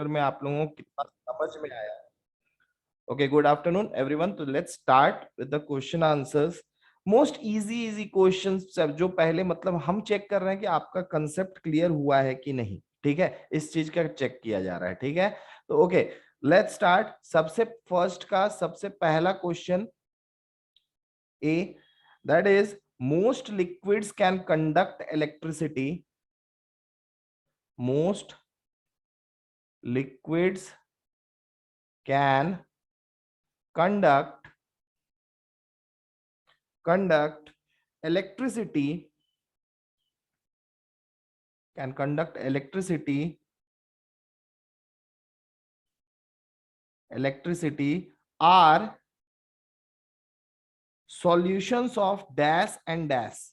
में आप लोगों को कितना समझ में आया। Okay, good afternoon everyone. तो let's start with the question answers. Most easy easy questions जो पहले मतलब हम चेक कर रहे हैं कि आपका कंसेप्ट क्लियर हुआ है कि नहीं। ठीक है, इस चीज का चेक किया जा रहा है। ठीक है, तो ओके लेट्स स्टार्ट। सबसे फर्स्ट का सबसे पहला question A, that is most liquids can conduct electricity. Most liquids can conduct electricity, can conduct electricity are solutions of dash and dash.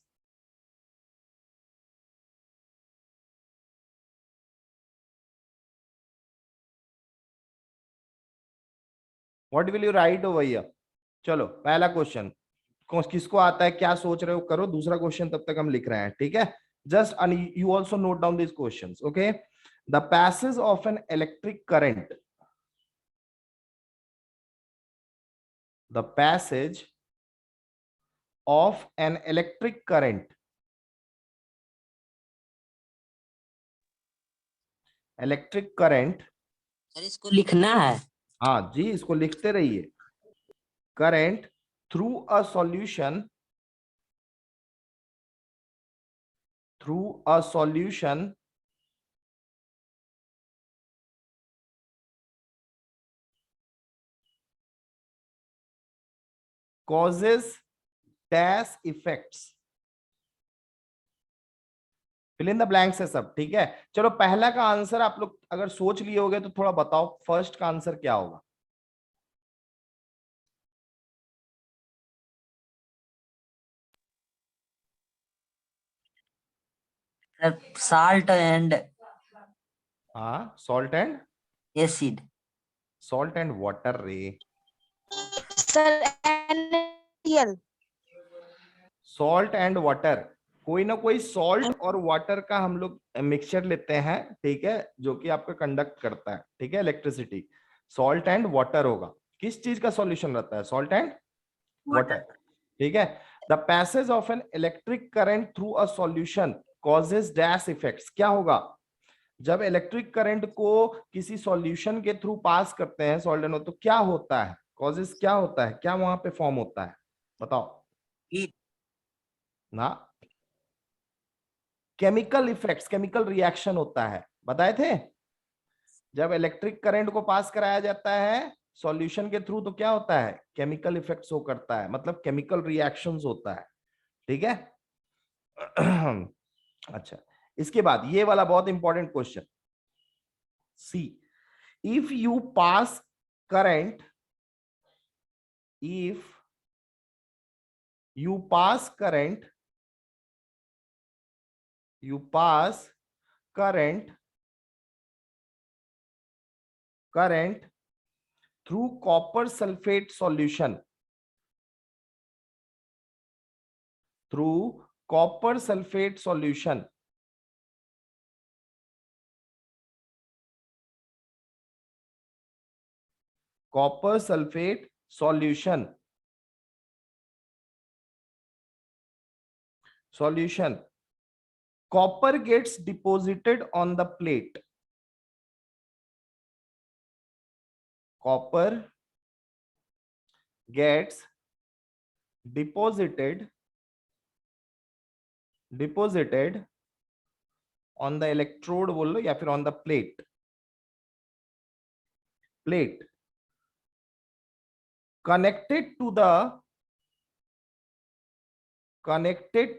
What will you write over here? चलो पहला question किसको आता है, क्या सोच रहे हो करो। दूसरा क्वेश्चन तब तक हम लिख रहे हैं। ठीक है, just you also note down this questions. Okay, the passage of an electric current, the passage of an electric current, electric current. Sir इसको लिखना है। हाँ जी, इसको लिखते रहिए। Current through a solution, through a solution causes dash effects। Fill in the blanks है सब। ठीक है, चलो पहला का आंसर आप लोग अगर सोच लिए होगे तो थोड़ा बताओ फर्स्ट का आंसर क्या होगा। साल्ट एंड हाँ, salt and acid. Salt and water रे। Sir NaCl। Salt and water, कोई ना कोई सॉल्ट और वाटर का हम लोग मिक्सचर लेते हैं। ठीक है, जो कि आपका कंडक्ट करता है। ठीक है, इलेक्ट्रिसिटी सॉल्ट एंड वाटर होगा। किस चीज का सॉल्यूशन रहता है? Salt and water. ठीक है, the passage of an electric current through a solution causes dash effects. क्या होगा जब इलेक्ट्रिक करंट को किसी सॉल्यूशन के थ्रू पास करते हैं सॉल्ट एंड, तो क्या होता है? कॉजेज क्या होता है, क्या वहां पे फॉर्म होता है? बताओ ना। केमिकल इफेक्ट्स, केमिकल रिएक्शन होता है। बताए थे जब इलेक्ट्रिक करंट को पास कराया जाता है सॉल्यूशन के थ्रू तो क्या होता है? केमिकल इफेक्ट्स हो करता है, मतलब केमिकल रिएक्शंस होता है। ठीक है अच्छा, इसके बाद ये वाला बहुत important question. C, if you pass current, if you pass current, you pass current through copper sulfate solution, through copper sulfate solution, copper sulfate solution, solution, copper gets deposited on the plate, copper gets deposited on the electrode बोल लो या फिर on the plate, plate connected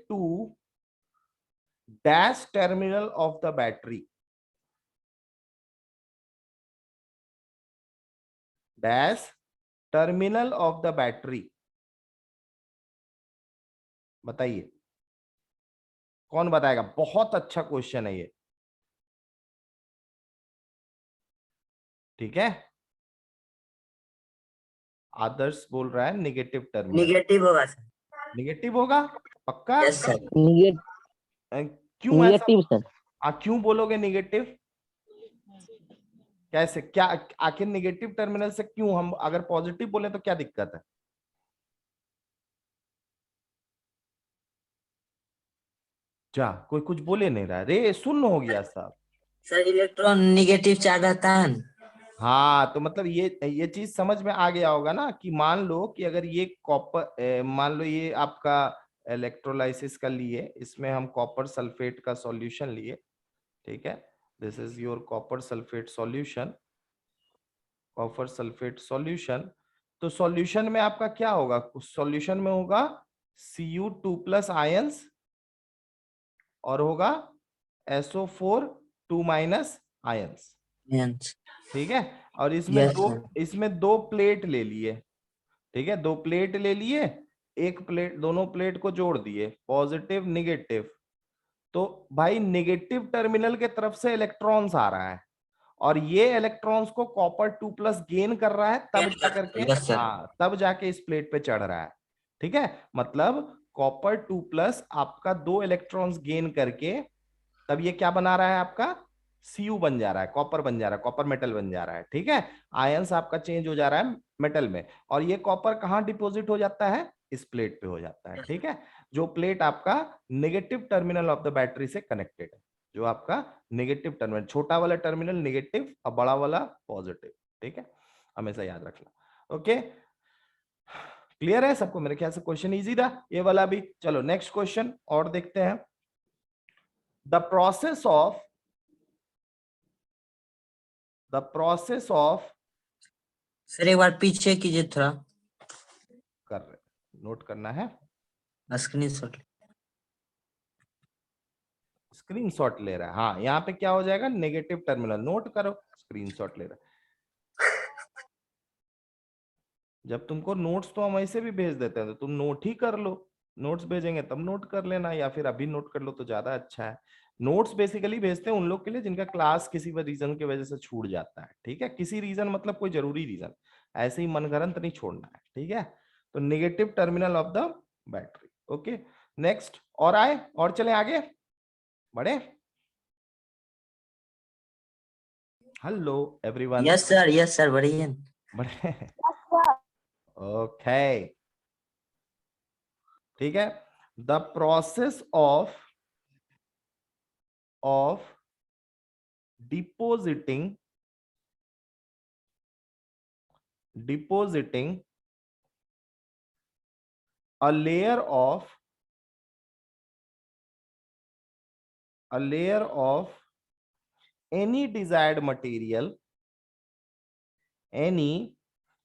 to dash terminal of the battery, dash terminal of the battery। बताइए कौन बताएगा? बहुत अच्छा question है ये। ठीक है, आदर्श बोल रहा है नेगेटिव टर्मिनल। निगेटिव होगा सर। नेगेटिव होगा पक्का? Yes sir. क्यों ऐसा? Negative sir. क्यों बोलोगे नेगेटिव? कैसे, क्या आखिर निगेटिव टर्मिनल से क्यों हम अगर पॉजिटिव बोले तो क्या दिक्कत है? क्या कोई कुछ बोले नहीं रहा, रे सुन हो गया सब। सर इलेक्ट्रॉन निगेटिव चार्ज रहता है ना। हाँ तो मतलब ये चीज समझ में आ गया होगा ना कि मान लो कि अगर ये कॉपर, मान लो ये आपका इलेक्ट्रोलाइसिस का लिए, इसमें हम कॉपर सल्फेट का सॉल्यूशन लिए, ठीक है, this is your copper sulphate solution, copper sulphate solution. तो सॉल्यूशन में आपका क्या होगा, सॉल्यूशन में होगा Cu2 प्लस आयंस और होगा SO4 2 माइनस आयंस, यस ठीक है। और यस सर। इसमें दो प्लेट ले लिए, ठीक है, दो प्लेट ले लिए, एक प्लेट, दोनों प्लेट को जोड़ दिए, पॉजिटिव निगेटिव। तो भाई निगेटिव टर्मिनल के तरफ से इलेक्ट्रॉन्स आ रहा है और ये इलेक्ट्रॉन्स को कॉपर 2 प्लस गेन कर रहा है, तब जाकर के, यस सर। हाँ तब जाके इस प्लेट पे चढ़ रहा है, ठीक है। मतलब कॉपर 2 प्लस आपका दो इलेक्ट्रॉन्स गेन करके तब ये क्या बना रहा है आपका, Cu बन जा रहा है, कॉपर बन जा रहा है, कॉपर मेटल बन जा रहा है, ठीक है। आयंस आपका चेंज हो जा रहा है मेटल में, और ये कॉपर कहाँ डिपॉजिट हो जाता है, इस प्लेट पे हो जाता है, ठीक है। जो प्लेट आपका negative terminal of the battery से कनेक्टेड है, जो आपका नेगेटिव टर्मिनल, छोटा वाला टर्मिनल नेगेटिव और बड़ा वाला पॉजिटिव, ठीक है, हमेशा याद रखना। ओके, क्लियर है सबको? मेरे ख्याल से क्वेश्चन इजी था ये वाला भी। चलो नेक्स्ट क्वेश्चन और देखते हैं। द प्रोसेस ऑफ सर एक बार पीछे कीजिए थोड़ा, कर रहे, नोट करना है, स्क्रीन शॉट। स्क्रीनशॉट ले रहा है, हाँ यहाँ पे क्या हो जाएगा, नेगेटिव टर्मिनल, नोट करो, स्क्रीनशॉट ले रहा है। जब तुमको नोट्स तो हम ऐसे भी भेज देते हैं तो तुम नोट ही कर लो, नोट्स भेजेंगे तब नोट कर लेना, या फिर अभी नोट कर लो तो ज्यादा अच्छा है। नोट्स बेसिकली भेजते हैं उन लोग के लिए जिनका क्लास किसी भी रीजन की वजह से छूट जाता है, ठीक है, किसी रीजन मतलब कोई जरूरी रीजन, ऐसे ही मनगढ़ंत नहीं छोड़ना है, ठीक है। तो negative terminal of the battery, okay. Next और आए, और चले आगे बढ़े। हेलो एवरीवन, यस सर बढ़िया। बढ़े, ओके, ठीक है। The process of depositing a layer of any desired material, any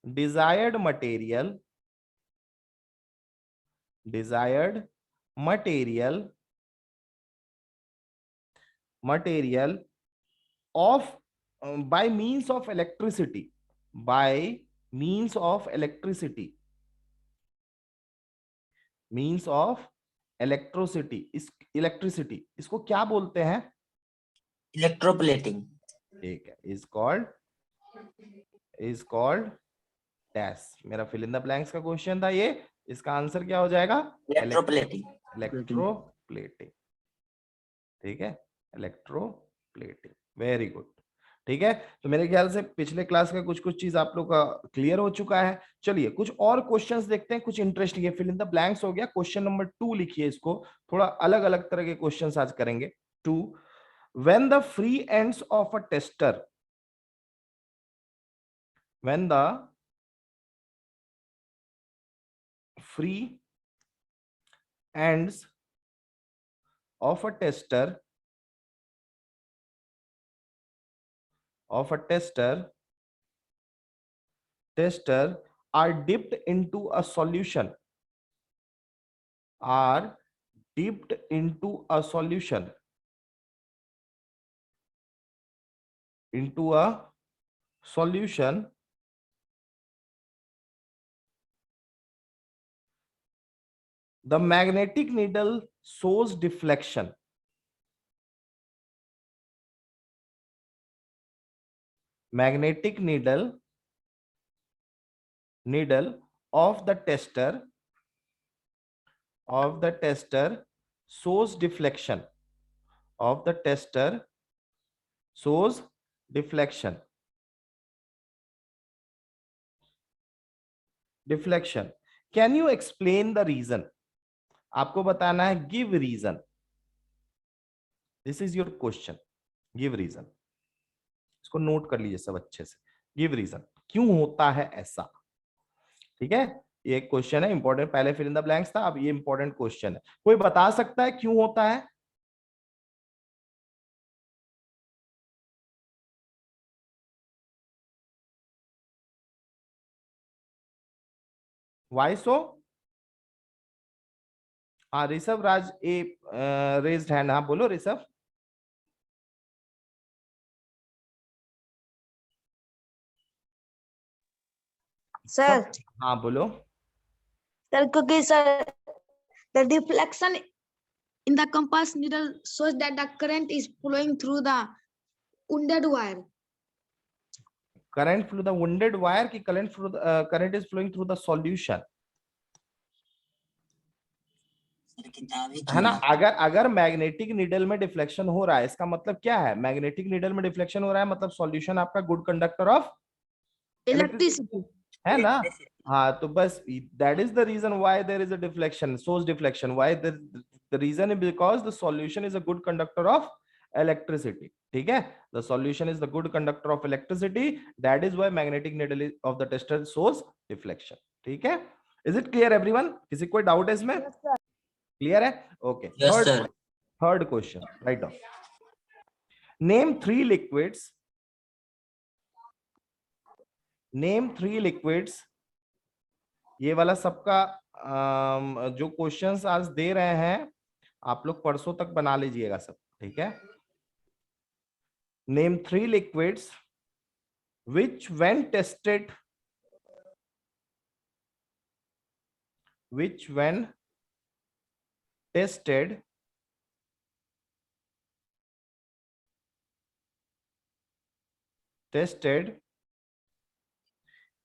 desired material material of by means of electricity, by means of electricity, means of electricity, इस electricity इसको क्या बोलते हैं, electroplating. ठीक है, इज कॉल्ड डैश। मेरा fill in the blanks का question था ये, इसका आंसर क्या हो जाएगा, इलेक्ट्रोप्लेटिंग। इलेक्ट्रोप्लेटिंग, ठीक है, इलेक्ट्रोप्लेटिंग, वेरी गुड, ठीक है। तो मेरे ख्याल से पिछले क्लास का कुछ कुछ चीज आप लोग का क्लियर हो चुका है। चलिए कुछ और क्वेश्चंस देखते हैं, कुछ इंटरेस्टिंग है। फिल इन द ब्लैंक्स हो गया, क्वेश्चन नंबर 2 लिखिए, इसको थोड़ा अलग अलग तरह के क्वेश्चंस आज करेंगे। 2, when the free ends of a tester, when the free ends of a tester are dipped into a solution, are dipped into a solution, into a solution, the magnetic needle shows deflection, magnetic needle of the tester shows deflection, of the tester shows deflection, deflection. Can you explain the reason? आपको बताना है give reason. This is your question, give reason. इसको note कर लीजिए सब अच्छे से। Give reason, क्यों होता है ऐसा? ठीक है, ये एक क्वेश्चन है इंपॉर्टेंट, पहले फिल इन द ब्लैंक्स था, अब ये इंपॉर्टेंट क्वेश्चन है। कोई बता सकता है क्यों होता है? वाई सो? हाँ ऋषभ राज ए रेज्ड हैंड, हाँ बोलो ऋषभ। सर हाँ बोलो। सर क्योंकि sir the deflection in the compass needle shows that the current is flowing through the wounded wire. Current through the wounded wire की current is flowing through the solution, है ना? अगर magnetic needle में deflection हो रहा है, इसका मतलब क्या है? मैग्नेटिक नीडल में डिफ्लेक्शन हो रहा है मतलब सॉल्यूशन आपका गुड कंडक्टर ऑफ Electricity. है ना? हाँ तो बस that is the reason why there is a deflection, सोर्स deflection. Why the reason is because the solution is a good conductor of electricity. ठीक है, the solution is the good conductor of electricity, that is why magnetic needle of the tester सोर्स deflection. ठीक है, is it clear everyone? किसी कोई doubt है इसमें? Clear है? Okay, Yes, sir. Third question write down. Name three liquids, name three liquids. ये वाला सबका जो क्वेश्चंस आज दे रहे हैं आप लोग परसों तक बना लीजिएगा सब। ठीक है, name three liquids which when tested tested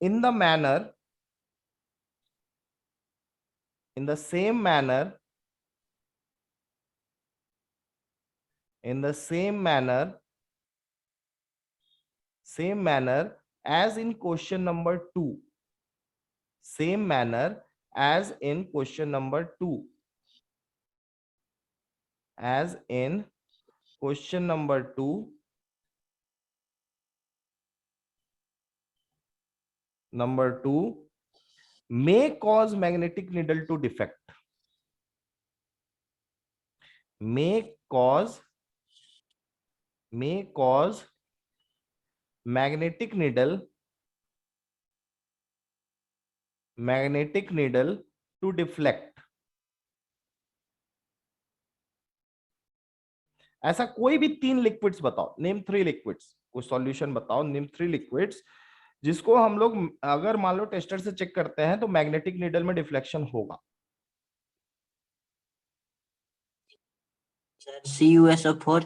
in the manner, in the same manner, same manner as in question number 2, same manner as in question number 2, as in question number 2, number 2 may cause magnetic needle to defect, may cause magnetic needle to deflect। ऐसा कोई भी तीन liquids बताओ, name three liquids, कोई solution बताओ, name three liquids जिसको हम लोग अगर मान लो टेस्टर से चेक करते हैं तो मैग्नेटिक नीडल में डिफ्लेक्शन होगा। CuSO4.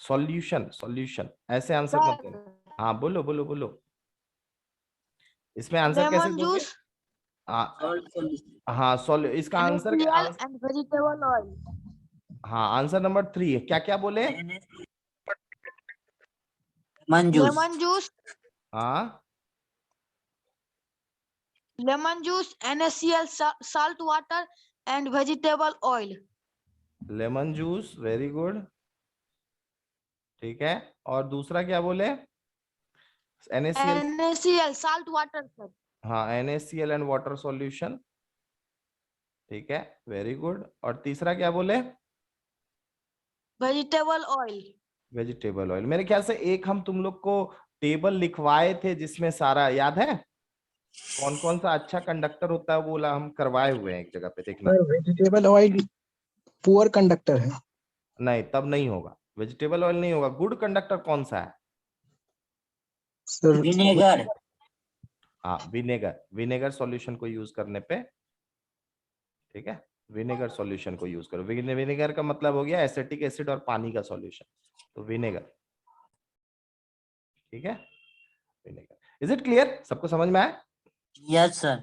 सॉल्यूशन ऐसे आंसर मत करो। हाँ बोलो बोलो बोलो, इसमें आंसर कैसे Lemon दोगे? juice, हाँ इसका answer NaCl and vegetable oil. हाँ आंसर नंबर 3 है। क्या क्या बोले? Lemon juice. Lemon juice, हाँ lemon juice, NaCl, salt water and vegetable oil. Lemon juice, very good. ठीक है, और दूसरा क्या बोले? NaCl, NaCl, salt water, sir. हाँ NaCl एंड वाटर सॉल्यूशन। ठीक है, वेरी गुड। और तीसरा क्या बोले? Vegetable oil. Vegetable oil. मेरे ख्याल से एक हम तुम लोग को टेबल लिखवाए थे जिसमें सारा याद है कौन कौन सा अच्छा कंडक्टर होता है, वो वाला हम करवाए हुए हैं एक जगह पे, देखना। वेजिटेबल ऑयल पुअर कंडक्टर है। नहीं तब नहीं होगा, वेजिटेबल ऑयल नहीं होगा। गुड कंडक्टर कौन सा है? Sir Vinegar. हाँ विनेगर सॉल्यूशन को यूज करने पे। ठीक है, विनेगर सॉल्यूशन को यूज करो। विनेगर का मतलब हो गया एसिटिक एसिड और पानी का सॉल्यूशन, तो विनेगर। ठीक है, विनेगर। Is it clear? सबको समझ में आया? Yes, sir.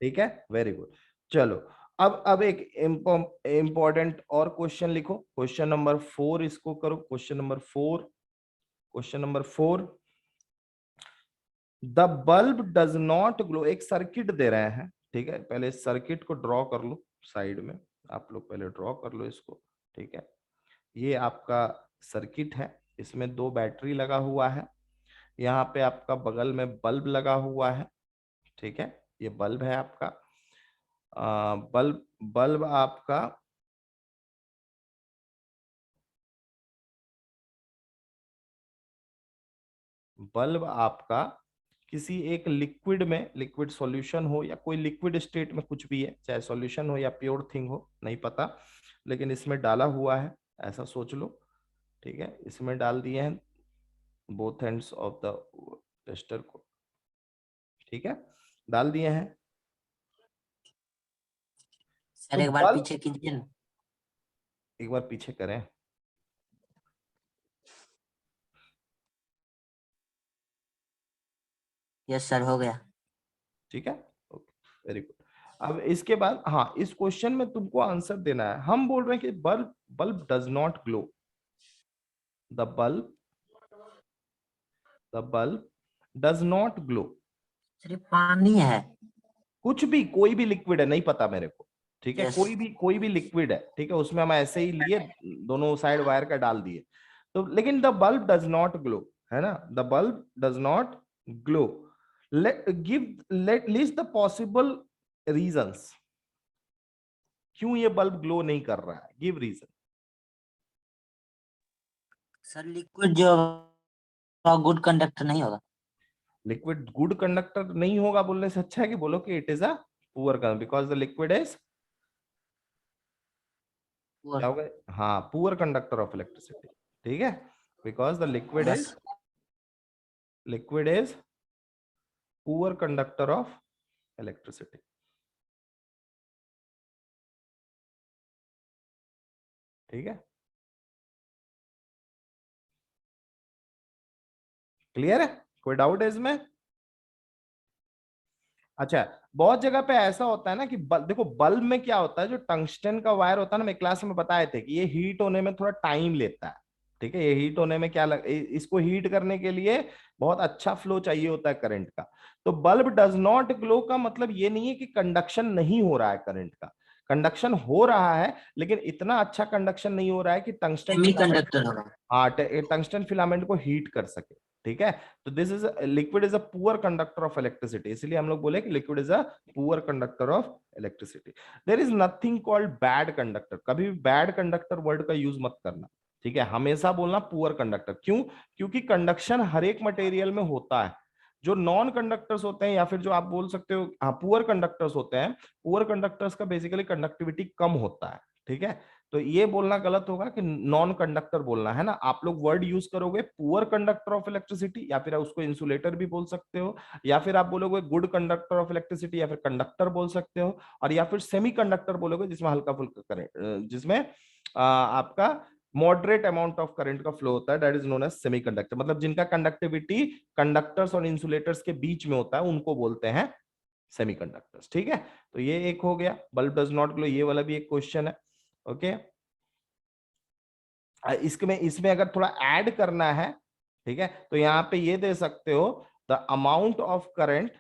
ठीक है, वेरी गुड। चलो अब एक इंपॉर्टेंट और क्वेश्चन लिखो, क्वेश्चन नंबर 4 इसको करो। Question number 4, the bulb does not glow, एक सर्किट दे रहे हैं, ठीक है, पहले इस सर्किट को ड्रॉ कर लो साइड में, आप लोग पहले ड्रॉ कर लो इसको, ठीक है। ये आपका सर्किट है, इसमें दो बैटरी लगा हुआ है, यहाँ पे आपका बगल में बल्ब लगा हुआ है, ठीक है, ये बल्ब है आपका, बल्ब बल्ब आपका बल्ब आपका किसी एक लिक्विड में, लिक्विड सॉल्यूशन हो या कोई लिक्विड स्टेट में, कुछ भी है, चाहे सॉल्यूशन हो या प्योर थिंग हो, नहीं पता, लेकिन इसमें डाला हुआ है, ऐसा सोच लो, ठीक है, इसमें डाल दिए हैं both ends of the tester को, ठीक है, डाल दिए हैं। सर तो एक बार बल्ब, पीछे कीजिए ना। एक बार पीछे करें, यस सर, हो गया। ठीक है, ओके, वेरी गुड। अब इसके बाद, हाँ, इस क्वेश्चन में तुमको आंसर देना है, हम बोल रहे हैं कि bulb bulb does not glow, the bulb does not glow. Sir ये पानी है। कुछ भी, कोई भी लिक्विड है, नहीं पता मेरे को, ठीक है, यस। कोई भी लिक्विड है, ठीक है, उसमें हम ऐसे ही लिए, दोनों साइड वायर का डाल दिए, तो लेकिन the bulb does not glow, है ना, the bulb does not glow. Let list the possible reasons, क्यों ये बल्ब ग्लो नहीं कर रहा है, गिव रीजन। सर लिक्विड जो गुड कंडक्टर नहीं होगा। लिक्विड गुड कंडक्टर नहीं होगा बोलने से अच्छा है कि बोलो कि it is a poor conductor, because the liquid is, क्या हो गया, हाँ, पुअर कंडक्टर ऑफ इलेक्ट्रिसिटी, ठीक है, because the yes. Liquid is poor conductor of electricity, ठीक है, क्लियर है, कोई डाउट है इसमें। अच्छा, बहुत जगह पे ऐसा होता है ना कि देखो बल्ब में क्या होता है, जो टंगस्टन का वायर होता है ना, मैं क्लास में बताए थे कि ये हीट होने में थोड़ा टाइम लेता है, ठीक है, ये हीट होने में इसको हीट करने के लिए बहुत अच्छा फ्लो चाहिए होता है करंट का। तो बल्ब डज नॉट ग्लो का मतलब ये नहीं है कि कंडक्शन नहीं हो रहा है करंट का, कंडक्शन हो रहा है, लेकिन इतना अच्छा कंडक्शन नहीं हो रहा है कि टंगस्टन सेमी फिलामेंट, कंडक्टर होगा। हाँ, टंगस्टन फिलामेंट को हीट कर सके, ठीक है। तो this is liquid is a poor conductor of electricity, इसलिए हम लोग बोले कि liquid is a poor conductor of electricity. There is nothing called bad conductor, कभी भी बैड कंडक्टर वर्ड का यूज मत करना, ठीक है, हमेशा बोलना पुअर कंडक्टर। क्यों? क्योंकि कंडक्शन हर एक मटेरियल में होता है, जो नॉन कंडक्टर्स होते हैं या फिर जो आप बोल सकते हो, हाँ, पुअर कंडक्टर्स होते हैं, पुअर कंडक्टर्स का बेसिकली कंडक्टिविटी कम होता है, ठीक है। तो ये बोलना गलत होगा कि नॉन कंडक्टर बोलना है ना, आप लोग वर्ड यूज करोगे पुअर कंडक्टर ऑफ इलेक्ट्रिसिटी, या फिर उसको इंसुलेटर भी बोल सकते हो, या फिर आप बोलोगे गुड कंडक्टर ऑफ इलेक्ट्रिसिटी, या फिर कंडक्टर बोल सकते हो, और या फिर सेमी कंडक्टर बोलोगे जिसमें हल्का फुल्का करंट, जिसमें आपका मॉडरेट अमाउंट ऑफ करंट का फ्लो होता है, that is known as semiconductor, मतलब जिनका कंडक्टिविटी कंडक्टर्स और इंसुलेटर्स के बीच में होता है उनको बोलते हैं सेमीकंडक्टर्स, ठीक है। तो ये एक हो गया, बल्ब डज नॉट ग्लो, ये वाला भी एक क्वेश्चन है, ओके। इसमें इसमें अगर थोड़ा ऐड करना है, ठीक है, तो यहां पे ये दे सकते हो, the amount of current,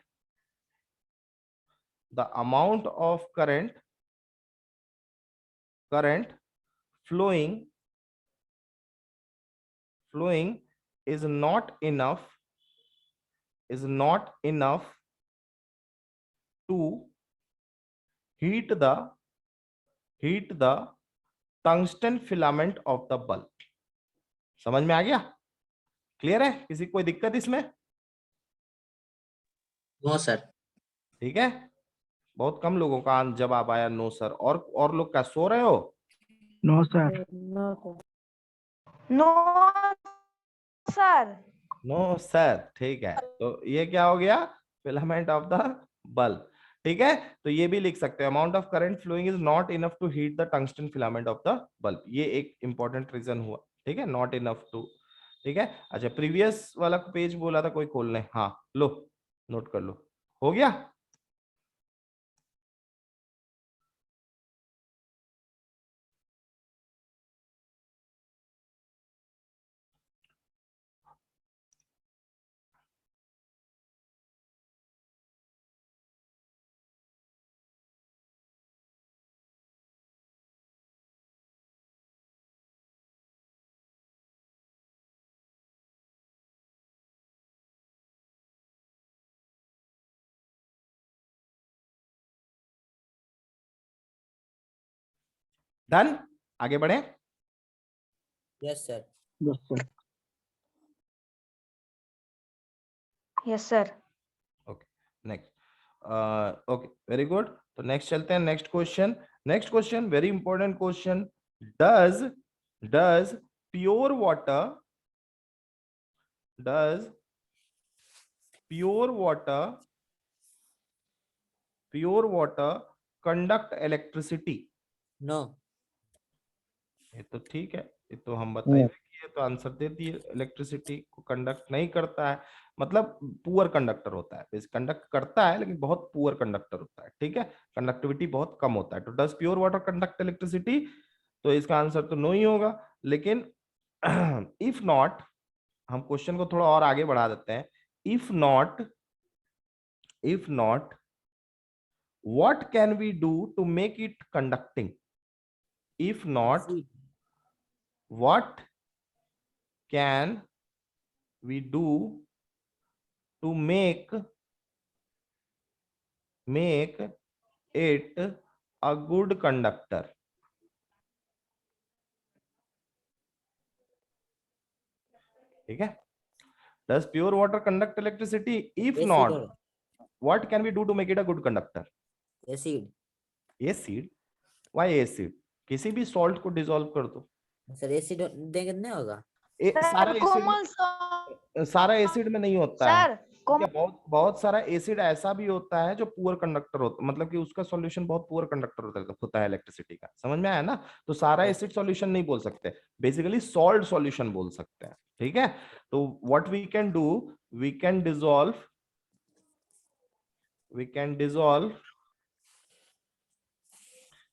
the amount of current flowing flowing is not enough, is not enough to heat the heat the tungsten filament of the bulb। समझ में आ गया, क्लियर है, किसी को कोई दिक्कत इसमें? No sir. ठीक है, बहुत कम लोगों का जवाब आया नो सर, और लोग क्या सो रहे हो? No sir. No sir. No sir, ठीक है, तो ये क्या हो गया, फिलामेंट ऑफ द बल्ब, ठीक है। तो ये भी लिख सकते हैं, amount of current flowing is not enough to heat the tungsten filament of the bulb, ये एक इंपॉर्टेंट रीजन हुआ, ठीक है, नॉट इनफ टू, ठीक है। अच्छा, प्रीवियस वाला पेज बोला था कोई खोलने, हाँ लो, नोट कर लो, हो गया। डन, आगे बढ़े। Yes sir. Yes, sir. Yes, sir. Okay next, okay very good. तो नेक्स्ट चलते हैं, next question. Next question very important question. Does does pure water does pure water conduct electricity? No. ये तो ठीक है, ये तो हम बताइए कि ये तो आंसर दे दिए, इलेक्ट्रिसिटी को कंडक्ट नहीं करता है, मतलब पुअर कंडक्टर होता है। कंडक्ट करता है लेकिन बहुत पुअर कंडक्टर होता है, ठीक है, कंडक्टिविटी बहुत कम होता है। तो does pure water conduct electricity? तो इसका आंसर तो नो ही होगा। लेकिन इफ नॉट, हम क्वेश्चन को थोड़ा और आगे बढ़ा देते हैं। If not what can we do to make it conducting? If not, what can we do to make it a good conductor? ठीक है, does pure water conduct electricity? If not, what can we do to make it a good conductor? Acid. Acid? Why acid? किसी भी salt को dissolve कर दो। Sir acid देंगे तो नहीं होगा? सारा Sir, एसिड common salt. सारा एसिड में नहीं होता है। Sir, ठीक है, बहुत बहुत सारा एसिड ऐसा भी होता है जो पुअर कंडक्टर होता है, मतलब कि उसका सॉल्यूशन बहुत पुअर कंडक्टर होता है इलेक्ट्रिसिटी का। समझ में आया ना? तो सारा एसिड सॉल्यूशन नहीं बोल सकते, बेसिकली सॉल्ट सॉल्यूशन बोल सकते हैं। ठीक है, तो what we can do, we can dissolve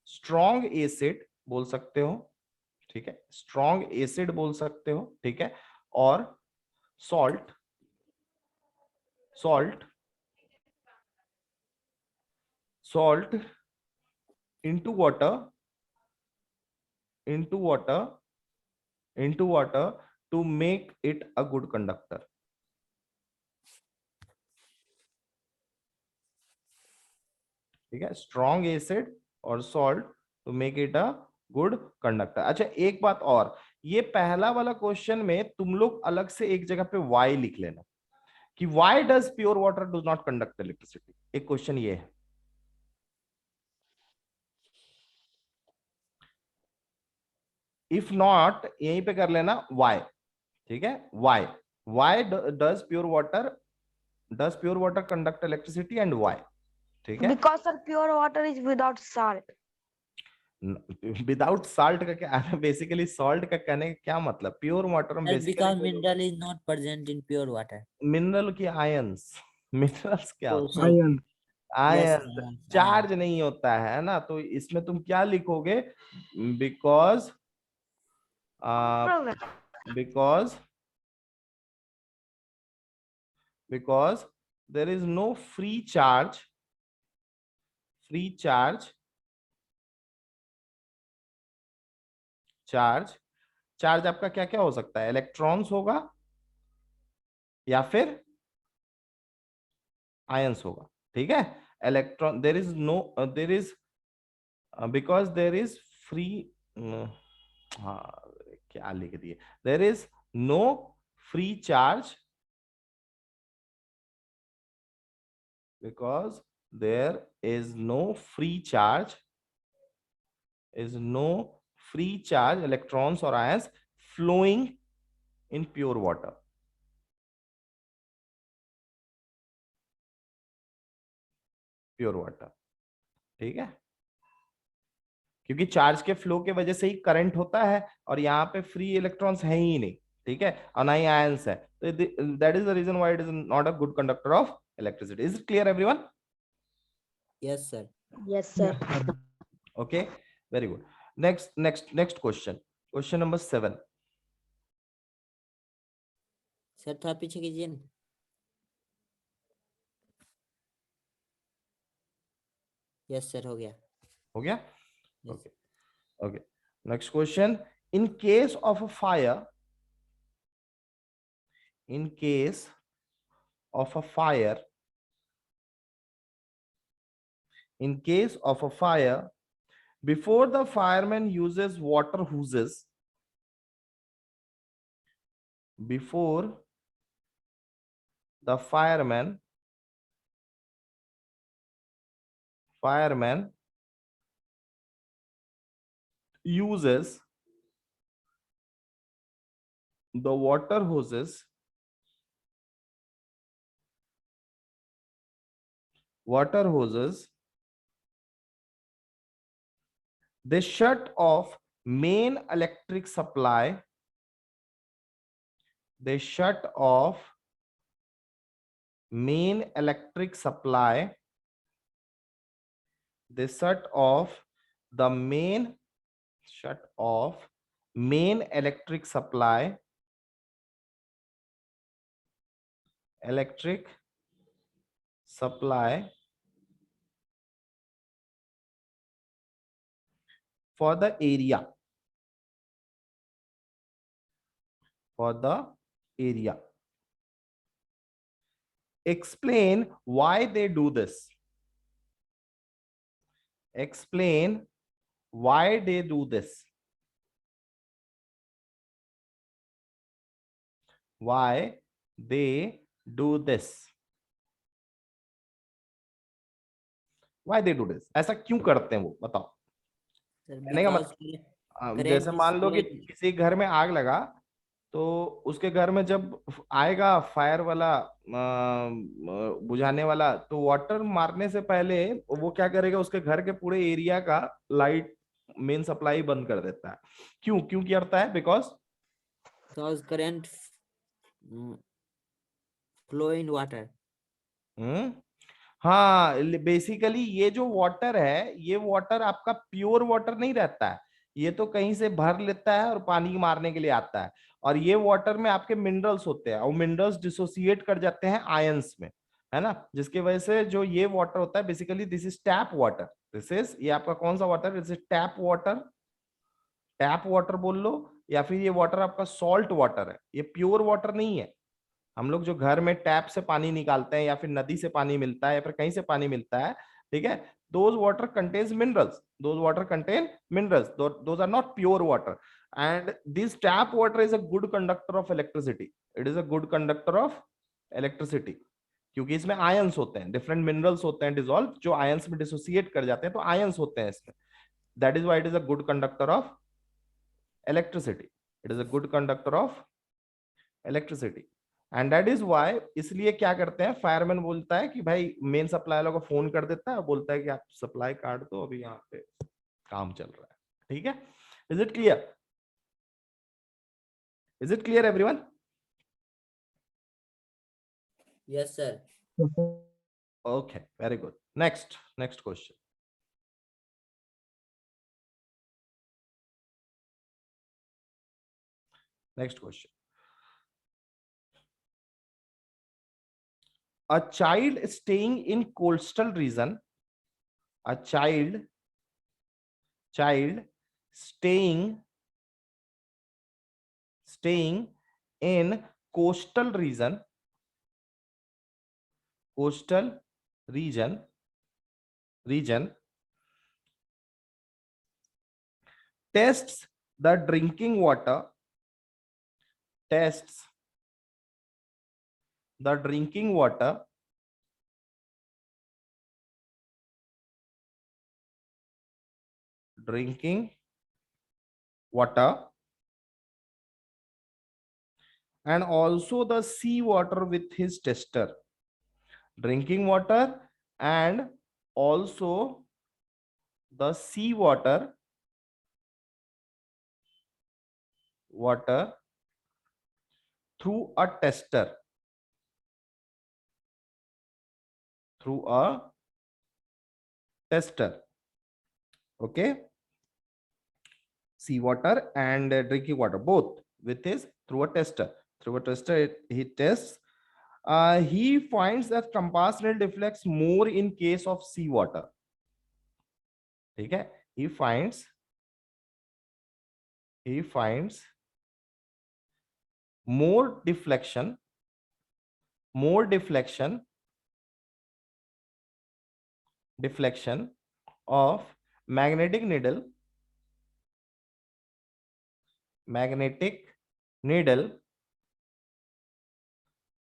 strong acid बोल सकते हो, ठीक है, स्ट्रॉन्ग एसिड बोल सकते हो, ठीक है, और salt into water to make it a good conductor. ठीक है, स्ट्रॉन्ग एसिड और salt to make it a good conductor. अच्छा एक बात और, ये पहला वाला क्वेश्चन में तुम लोग अलग से एक जगह पे वाई लिख लेना कि Y does pure water do not conduct electricity. एक क्वेश्चन ये है। इफ नॉट यहीं पे कर लेना वाई, ठीक है, why does pure water conduct electricity and why? ठीक है, because sir, pure water is without salt. Without salt का क्या बेसिकली सॉल्ट का कहने का क्या मतलब? प्योर वाटर में because mineral is not present in pure water. Mineral की आयंस, मिनरल्स क्या होता है? Iron. आयंस, चार्ज नहीं होता है ना, तो इसमें तुम क्या लिखोगे? Because because because there is no free charge charge आपका क्या क्या हो सकता है? इलेक्ट्रॉन्स होगा या फिर आयंस होगा। ठीक है, electron there is because there is free, हाँ क्या लिख दिए, there is no free charge because there is no free charge electrons or ions flowing in pure water. ठीक है, क्योंकि चार्ज के फ्लो के वजह से ही करंट होता है और यहाँ पे फ्री इलेक्ट्रॉन्स है ही नहीं, ठीक है, और ना ही आयंस है, तो that is the reason why it is not a good conductor of electricity. Is it clear everyone? Yes sir. Yes, sir. Okay, very good. Next question number 7. Sir थोड़ा पीछे कीजिए ना। यस सर, हो गया। Yes. Okay, next question. In case of a fire, Before the fireman uses water hoses, before the fireman uses the water hoses, they shut off main electric supply. They shut off main electric supply. They shut off the main electric supply. Electric supply for the area. Explain why they do this. Explain why they do this. Why they do this. Why they do this? ऐसा क्यों करते हैं वो, बताओ। कहने का मतलब जैसे मान लो कि किसी घर में आग लगा, तो उसके घर में जब आएगा फायर वाला बुझाने वाला, तो वाटर मारने से पहले वो क्या करेगा, उसके घर के पूरे एरिया का लाइट मेन सप्लाई बंद कर देता है। क्यों करता है? Because current flow in water. हाँ, बेसिकली ये जो वाटर है, ये वाटर आपका प्योर वाटर नहीं रहता है, ये तो कहीं से भर लेता है और पानी मारने के लिए आता है। और ये वाटर में आपके मिनरल्स होते हैं, और मिनरल्स डिसोसिएट कर जाते हैं आयंस में, है ना, जिसकी वजह से जो ये वाटर होता है, basically this is tap water. ये आपका कौन सा water? This is tap water बोल लो, या फिर ये वाटर आपका सॉल्ट वाटर है, ये प्योर वाटर नहीं है। हम लोग जो घर में टैप से पानी निकालते हैं, या फिर नदी से पानी मिलता है, या फिर कहीं से पानी मिलता है, ठीक है, those water contains minerals, those are not pure water, and this tap water is a good conductor of electricity. It is a good conductor of electricity क्योंकि इसमें आयंस होते हैं, डिफरेंट मिनरल्स होते हैं डिसॉल्व, जो आयंस में dissociate कर जाते हैं, तो आयंस होते हैं इसमें। That is why it is a good conductor of electricity. It is a good conductor of electricity, and that is why, इसलिए क्या करते हैं, फायरमैन बोलता है कि भाई मेन सप्लाई वालों को फोन कर देता है, बोलता है कि आप सप्लाई काट दो, अभी यहाँ पे काम चल रहा है। ठीक है, is it clear? Is it clear everyone? Yes sir. Okay, very good. Next question. Next question. A child staying in coastal region, a child staying in coastal region tests the drinking water and also the sea water with his tester. Drinking water and also the sea water through a tester. Okay, sea water and drinking water both with his through a tester. He tests. He finds that compass needle deflects more in case of sea water. ठीक है, he finds more deflection of magnetic needle, magnetic needle,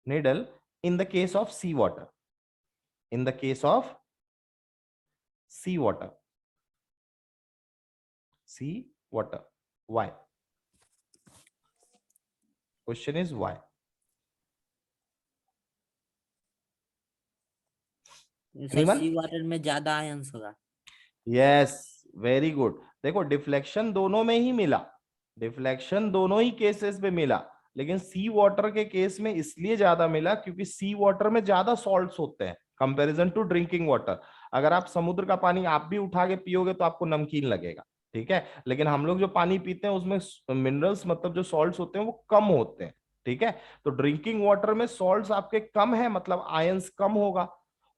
needle in the case of seawater, in the case of seawater, seawater. Why? Question is why? Sir Anyone? Sea water में ज्यादा ions होगा। Yes, very good. देखो deflection दोनों में ही मिला, deflection दोनों ही cases में मिला, लेकिन सी वाटर के केस में इसलिए ज्यादा मिला क्योंकि सी वाटर में ज्यादा सॉल्ट्स होते हैं कंपैरिजन टू ड्रिंकिंग वाटर। अगर आप समुद्र का पानी आप भी उठा के पियोगे तो आपको नमकीन लगेगा, ठीक है, लेकिन हम लोग जो पानी पीते हैं उसमें मिनरल्स मतलब जो सॉल्ट्स होते हैं वो कम होते हैं, ठीक है। तो ड्रिंकिंग वाटर में सॉल्ट्स आपके कम है, मतलब आयंस कम होगा,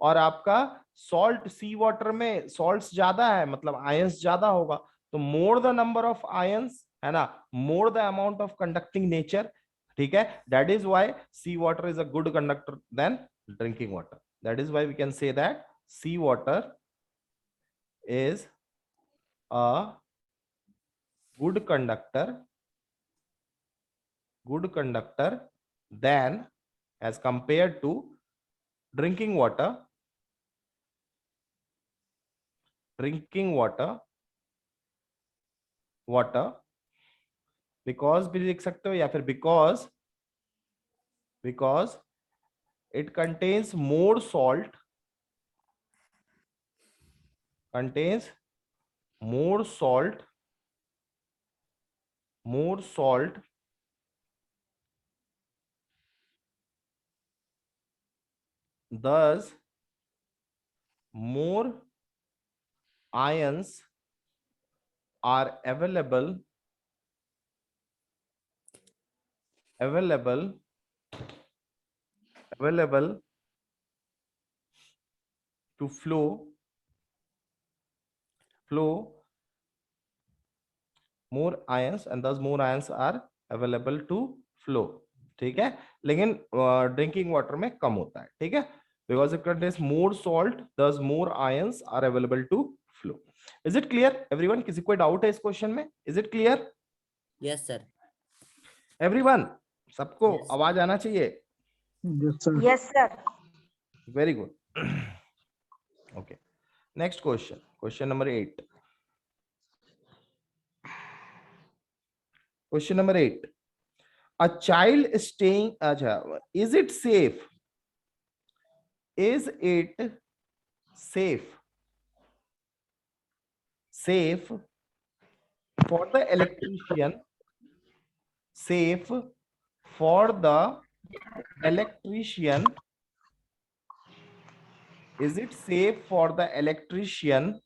और आपका सॉल्ट सी वाटर में सॉल्ट्स ज्यादा है, मतलब आयंस ज्यादा होगा। तो more the number of ions, है ना, more the amount of conducting nature, ठीक है। That is why sea water is a good conductor then drinking water. That is why we can say that sea water is a good conductor than, as compared to drinking water, because भी लिख सकते हो या फिर because it contains more salt, thus more ions are available to flow more ions, and thus more ions are available to flow, ठीक है। लेकिन drinking water में कम होता है, ठीक है, because it contains more salt, thus more ions are available to flow. Is it clear everyone? किसी कोई डाउट है इस क्वेश्चन में? Is it clear yes sir. everyone? सबको Yes. आवाज आना चाहिए? Yes, sir. Yes, sir. Very good. Okay, next question, question number 8. Question number 8. A child staying, acha, is it safe for the electrician, is it safe for the electrician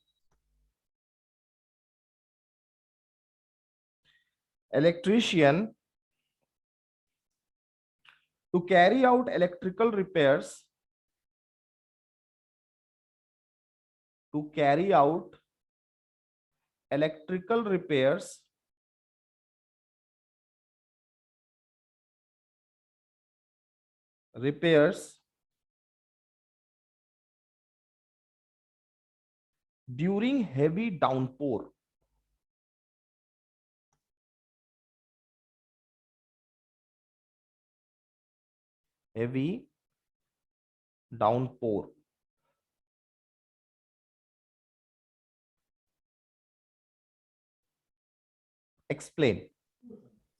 to carry out electrical repairs, during heavy downpour? Heavy downpour. Explain.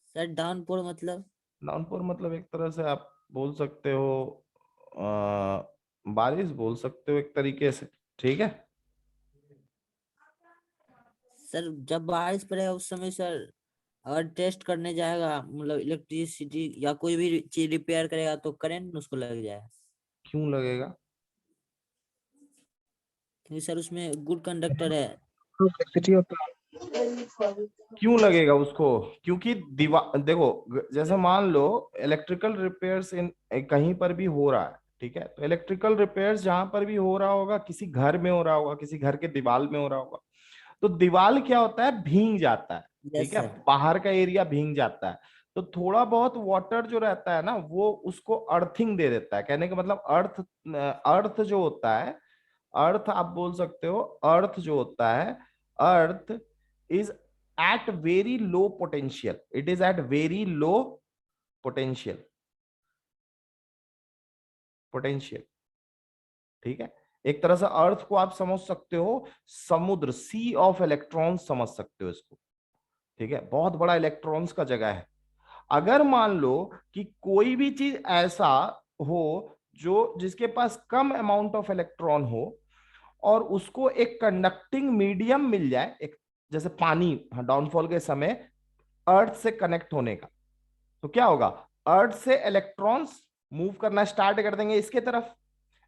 Sir downpour मतलब? Downpour मतलब एक तरह से आप बोल सकते हो बारिश बोल सकते हो एक तरीके से, ठीक है। सर जब बारिश पड़ेगा उस समय सर अगर टेस्ट करने जाएगा मतलब इलेक्ट्रिसिटी या कोई भी चीज रिपेयर करेगा तो करंट उसको लग जाएगा। क्यों लगेगा? क्योंकि सर उसमें गुड कंडक्टर है। Electricity होता है। क्यों लगेगा उसको? क्योंकि दीवार, देखो जैसे मान लो इलेक्ट्रिकल रिपेयर्स इन कहीं पर भी हो रहा है, ठीक है, तो इलेक्ट्रिकल रिपेयर्स जहां पर भी हो रहा होगा, किसी घर में हो रहा होगा, किसी घर के दीवार में हो रहा होगा, तो दीवार क्या होता है, भीग जाता है, ठीक है, सर। बाहर का एरिया भीग जाता है, तो थोड़ा बहुत वाटर जो रहता है ना वो उसको अर्थिंग दे देता है। कहने का मतलब अर्थ जो होता है, अर्थ आप बोल सकते हो, अर्थ जो होता है earth is at very low potential. It is at very low potential. ठीक है, एक तरह से अर्थ को आप समझ सकते हो समुद्र, सी ऑफ इलेक्ट्रॉन्स समझ सकते हो इसको। ठीक है, बहुत बड़ा इलेक्ट्रॉन्स का जगह है। अगर मान लो कि कोई भी चीज ऐसा हो जो जिसके पास कम अमाउंट ऑफ इलेक्ट्रॉन हो और उसको एक कंडक्टिंग मीडियम मिल जाए, एक जैसे पानी डाउनफॉल के समय अर्थ से कनेक्ट होने का, तो क्या होगा, अर्थ से इलेक्ट्रॉन्स मूव करना स्टार्ट कर देंगे इसके तरफ,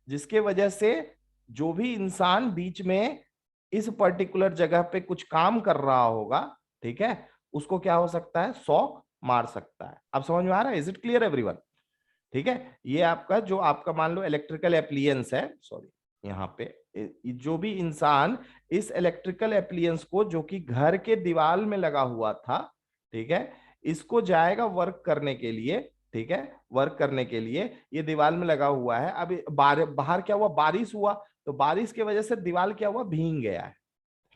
जिसके वजह से जो भी इंसान बीच में इस पर्टिकुलर जगह पे कुछ काम कर रहा होगा, ठीक है, उसको क्या हो सकता है, शॉक मार सकता है। अब समझ में आ रहा है? Is it clear everyone? ठीक है, ये आपका जो आपका मान लो इलेक्ट्रिकल एप्लियंस है, सॉरी यहाँ पे जो भी इंसान इस इलेक्ट्रिकल एप्लियंस को जो कि घर के दीवार में लगा हुआ था, ठीक है, इसको जाएगा वर्क करने के लिए, ठीक है, वर्क करने के लिए ये दीवार में लगा हुआ है। अब बाहर क्या हुआ, बारिश हुआ, तो बारिश की वजह से दीवार क्या हुआ, भीग गया है।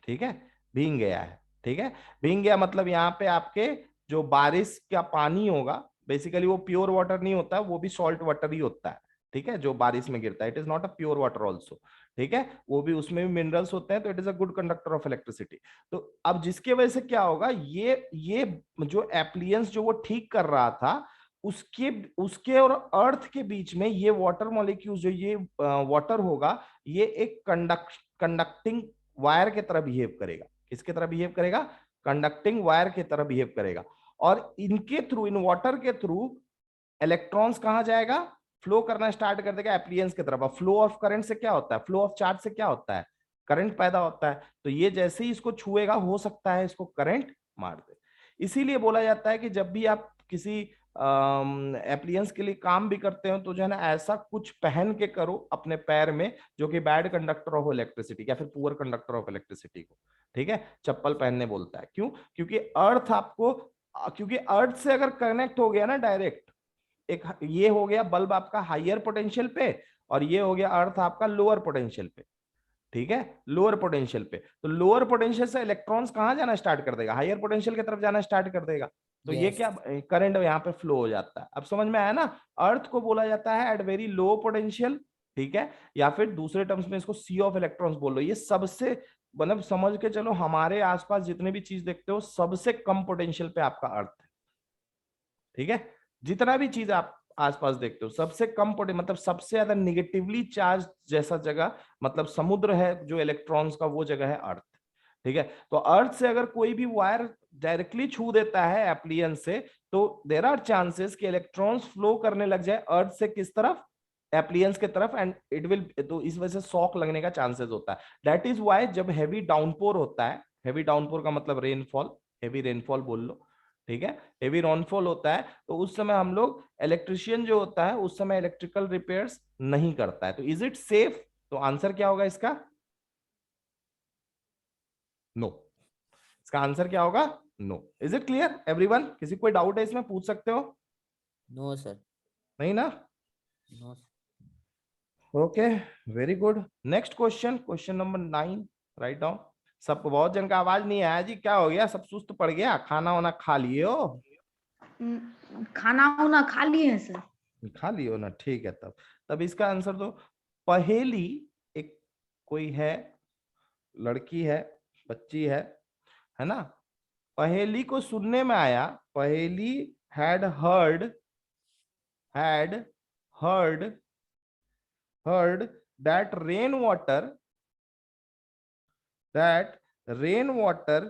ठीक है, भीग गया है। ठीक है, भीग गया मतलब यहाँ पे आपके जो बारिश का पानी होगा, बेसिकली वो प्योर वाटर नहीं होता, वो भी सॉल्ट वाटर ही होता है। ठीक है, जो बारिश में गिरता है, it is not a pure water also. ठीक है, वो भी, उसमें भी मिनरल्स होते हैं, तो it is a good conductor of electricity. तो अब जिसके वजह से क्या होगा, ये जो एप्लियंस जो वो ठीक कर रहा था, उसके उसके और अर्थ के बीच में ये वाटर मॉलिक्यूल जो ये वाटर होगा, ये एक कंडक्टिंग वायर की तरह बिहेव करेगा। किसके तरह बिहेव करेगा, कंडक्टिंग वायर की तरह बिहेव करेगा। और इनके थ्रू, इन वाटर के थ्रू इलेक्ट्रॉन्स कहां जाएगा, फ्लो करना स्टार्ट कर देगा एप्लियंस की तरफ। फ्लो ऑफ करंट से क्या होता है, फ्लो ऑफ चार्ज से क्या होता है, करंट पैदा होता है। तो ये जैसे ही इसको छुएगा, हो सकता है इसको करंट मार दे। इसीलिए बोला जाता है कि जब भी आप किसी एप्लियंस के लिए काम भी करते हो, तो जो है ना, ऐसा कुछ पहन के करो अपने पैर में जो कि बैड कंडक्टर ऑफ इलेक्ट्रिसिटी या फिर पुअर कंडक्टर ऑफ इलेक्ट्रिसिटी को, ठीक है, चप्पल पहनने बोलता है। क्यों? क्योंकि अर्थ आपको, क्योंकि अर्थ से अगर कनेक्ट हो गया ना डायरेक्ट, एक ये हो गया बल्ब आपका हायर पोटेंशियल पे, और ये हो गया अर्थ आपका लोअर पोटेंशियल पे। ठीक है, लोअर पोटेंशियल पे, तो लोअर पोटेंशियल से इलेक्ट्रॉन्स कहां जाना स्टार्ट कर देगा, हायर पोटेंशियल की तरफ जाना स्टार्ट कर देगा। तो ये क्या, करंट यहाँ पे फ्लो हो जाता है। अब समझ में आया ना? अर्थ को बोला जाता है एट वेरी लो पोटेंशियल, ठीक है, या फिर दूसरे टर्म्स में इसको सी ऑफ इलेक्ट्रॉन्स बोल लो। ये सबसे, मतलब समझ के चलो, हमारे आसपास जितने भी चीज देखते हो, सबसे कम पोटेंशियल पे आपका अर्थ है। ठीक है, जितना भी चीज आप आसपास देखते हो, सबसे कम मतलब सबसे ज्यादा निगेटिवली चार्ज जैसा जगह, मतलब समुद्र है जो इलेक्ट्रॉन्स का, वो जगह है अर्थ। ठीक है, तो अर्थ से अगर कोई भी वायर डायरेक्टली छू देता है एप्लियन से, तो देयर आर चांसेस कि इलेक्ट्रॉन्स फ्लो करने लग जाए अर्थ से किस तरफ, एप्लियंस के तरफ, एंड इट विल, तो इस वजह से शॉक लगने का चांसेस होता है। दैट इज व्हाई जब हैवी डाउनपोर होता है, हैवी डाउनपोर का मतलब रेनफॉल, हैवी रेनफॉल बोल लो, ठीक है, हेवी रेनफॉल होता है, तो उस समय हम लोग, इलेक्ट्रिशियन जो होता है उस समय इलेक्ट्रिकल रिपेयर्स नहीं करता है। तो इज इट सेफ? तो आंसर क्या होगा इसका, नो। इसका आंसर क्या होगा, no. Is it clear everyone? किसी कोई डाउट है इसमें, पूछ सकते हो? No sir. नहीं ना? No. Okay, very good. Next question, question number 9, write down. सबको, बहुत जन का आवाज नहीं आया जी, क्या हो गया, सब सुस्त पड़ गया, खाना वाना खा लिए हो? खाना वाना खा लिए हैं सर। खा लियो ना, ठीक है। तब तब इसका आंसर दो। पहेली, एक कोई है, लड़की है, बच्ची है ना, पहेली को सुनने में आया, पहेली had heard, had heard heard that rain water, that rain water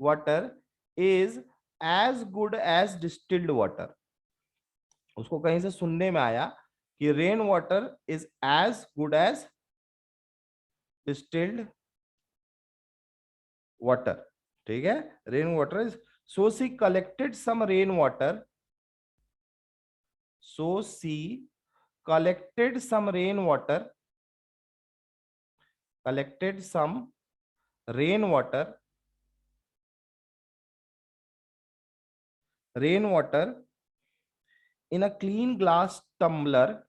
water is as good as distilled water. उसको कहीं से सुनने में आया कि rain water is as good as distilled water. ठीक है, rain water is, so she collected some rain water, so she collected some rainwater, collected some rainwater, rainwater in a clean glass tumbler,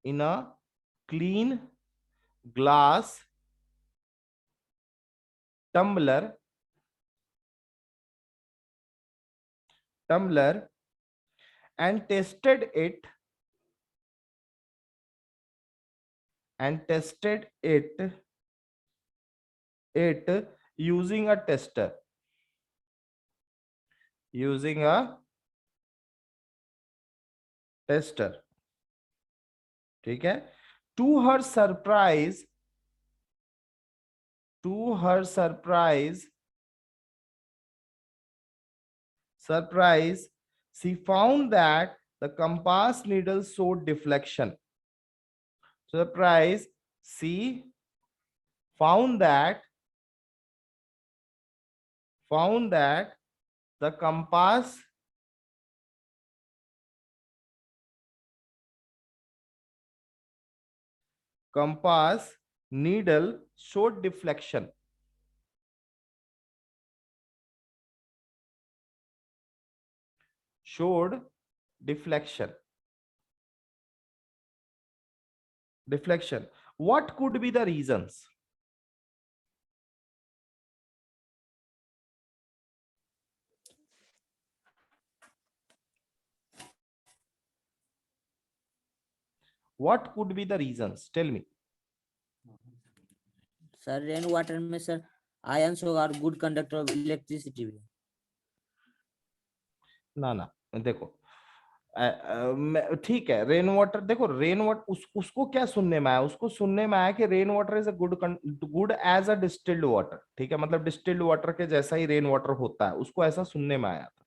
in a clean glass tumbler and tested it using a tester, ठीक है। to her surprise, she found that the compass needle showed deflection. Surprise, she found that the compass needle showed deflection. What could be the reasons? What could be the reasons? Tell me. Sir rain water में sir ions और good conductor of electricity भी। ना देखो, ठीक है, rain water, देखो rain water उसको क्या सुनने में आया, उसको सुनने में आया कि rain water is a good as a distilled water, ठीक है, मतलब डिस्टिल्ड वाटर के जैसा ही रेन वाटर होता है, उसको ऐसा सुनने में आया था।